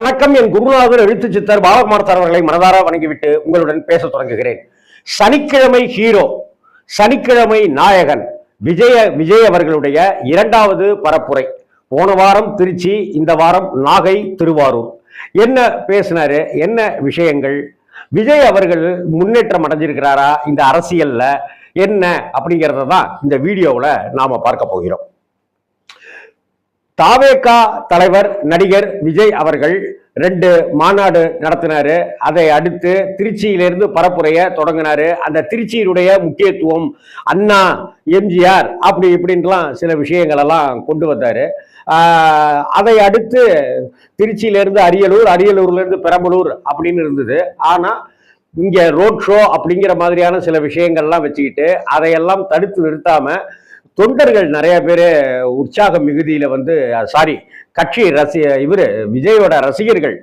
வணக்கம். என் குருநாதர் எழுத்து சித்தர் பாலகுமார் அவர்களை மனதார வணங்கிவிட்டு உங்களுடன் பேச தொடங்குகிறேன். சனிக்கிழமை ஹீரோ, சனிக்கிழமை நாயகன் விஜய் அவர்களுடைய இரண்டாவது பரப்புரை. போன வாரம் திருச்சி, இந்த வாரம் நாகை, திருவாரூர். என்ன பேசினாரு, என்ன விஷயங்கள், விஜய் அவர்கள் முன்னேற்றம் அடைஞ்சிருக்கிறாரா இந்த அரசியல்ல, என்ன அப்படிங்கிறத தான் இந்த வீடியோவில் நாம பார்க்க போகிறோம். தாவேகா தலைவர் நடிகர் விஜய் அவர்கள் 2 மாநாடு நடத்தினாரு. அதை அடுத்து திருச்சியிலிருந்து பரப்புரைய தொடங்கினாரு. அந்த திருச்சியினுடைய முக்கியத்துவம், அண்ணா, எம்ஜிஆர் அப்படி இப்படின்லாம் சில விஷயங்கள் எல்லாம் கொண்டு வந்தாரு. அதை அடுத்து திருச்சியிலிருந்து அரியலூர், அரியலூர்லேருந்து பெரம்பலூர் அப்படின்னு இருந்தது. ஆனா இங்க ரோட் ஷோ அப்படிங்கிற மாதிரியான சில விஷயங்கள்லாம் வச்சுக்கிட்டு அதையெல்லாம் தடுத்து நிறுத்தாம தொண்டர்கள் நிறைய பேர் உற்சாக மிகுதியில கட்சி விஜயோட ரசிகர்கள்